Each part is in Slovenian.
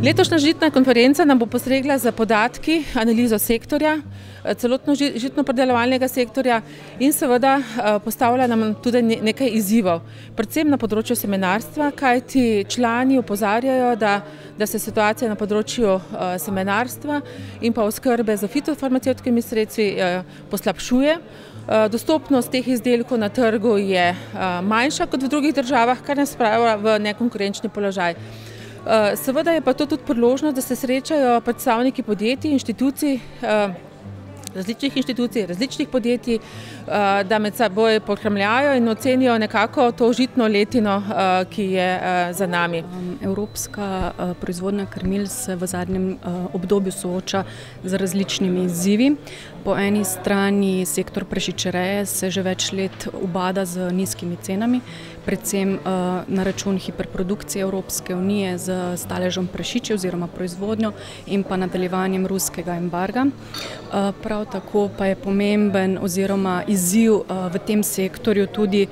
Letošnja žitna konferenca nam bo postregla z podatki, analizo sektorja, celotno žitno-predelovalnega sektorja in seveda postavlja nam tudi nekaj izzivov, predvsem na področju semenarstva, kajti člani opozarjajo, da se situacija na področju semenarstva in pa oskrbe z fitofarmacevtskimi sredstvi poslabšuje. Dostopnost teh izdelkov na trgu je manjša kot v drugih državah, kar nas spravlja v nekonkurenčni položaj. Seveda je pa to tudi priložnost, da se srečajo predstavniki podjetij, inštitucij, različnih podjetij, da med seboj pohramljajo in ocenijo nekako to žitno letino, ki je za nami. Evropska proizvodnja krmil se v zadnjem obdobju sooča z različnimi izzivi. Po eni strani sektor prašičereje se že več let ubada z nizkimi cenami, predvsem na račun hiperprodukcije Evropske unije z staležem prašičev oziroma proizvodnjo in pa nadaljevanjem ruskega embarga. Prav tako pa je pomemben oziroma izziv v tem sektorju tudi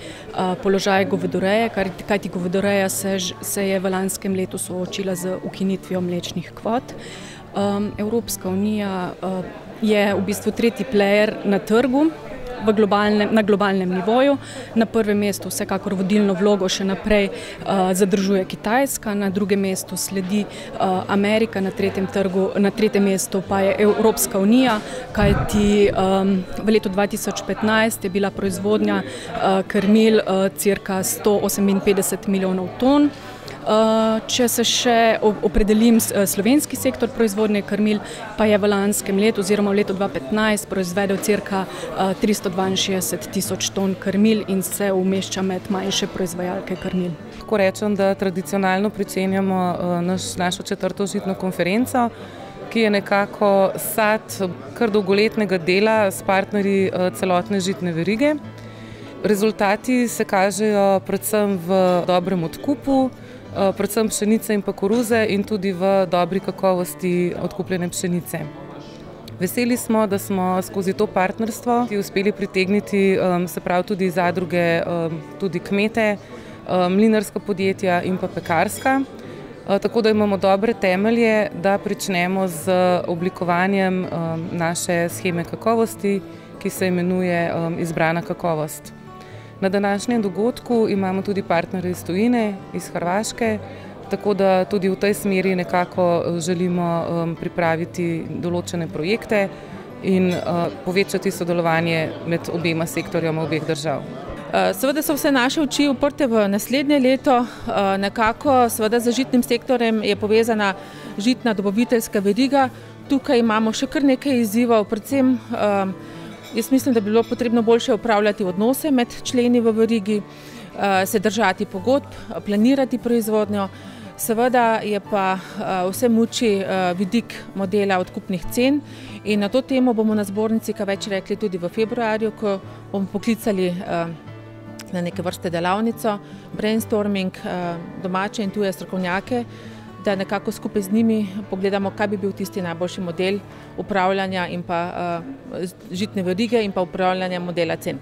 položaj govedoreje, kajti govedoreja se je v lanskem letu soočila z ukinitvijo mlečnih kvot. Evropska unija je v bistvu tretji player na trgu na globalnem nivoju. Na prvem mestu vsekakor vodilno vlogo še naprej zadržuje Kitajska, na drugem mestu sledi Amerika, na tretjem mestu pa je Evropska unija, kajti v letu 2015 je bila proizvodnja krmil cirka 158 milijonov ton. Če se še opredelim slovenski sektor proizvodnje krmil, pa je v lanskem letu oziroma v letu 2015 proizvedel cirka 362 tisoč ton krmil in se umešča med manjše proizvajalke krmil. Lahko rečem, da tradicionalno pričenjamo našo četrto žitno konferenco, ki je nekako sad kar dolgoletnega dela s partnerji celotne žitne verige. Rezultati se kažejo predvsem v dobrem odkupu, predvsem pšenice in pa koruze in tudi v dobri kakovosti odkupljene pšenice. Veseli smo, da smo skozi to partnerstvo uspeli pritegniti se pravi tudi zadruge, tudi kmete, mlinarska podjetja in pa pekarska, tako da imamo dobre temelje, da pričnemo z oblikovanjem naše sheme kakovosti, ki se imenuje izbrana kakovost. Na današnjem dogodku imamo tudi partnerje iz tujine, iz Hrvaške, tako da tudi v tej smeri nekako želimo pripraviti določene projekte in povečati sodelovanje med obema sektorjama obeh držav. Seveda so vse naše oči uprte v naslednje leto, nekako seveda z žitnim sektorjem je povezana žitna dobaviteljska veriga. Tukaj imamo še kar nekaj izzivov, predvsem jaz mislim, da bi bilo potrebno boljše upravljati odnose med členi v verigi, se držati pogodb, planirati proizvodnjo. Seveda je pa vse muči vidik modela odkupnih cen in na to temo bomo na zbornici kaj več rekli tudi v februarju, ko bomo poklicali na neke vrste delavnico, brainstorming, domače in tuje strokovnjake, da nekako skupaj z njimi pogledamo, kaj bi bil tisti najboljši model upravljanja in pa žitne verige in pa upravljanja modela cen.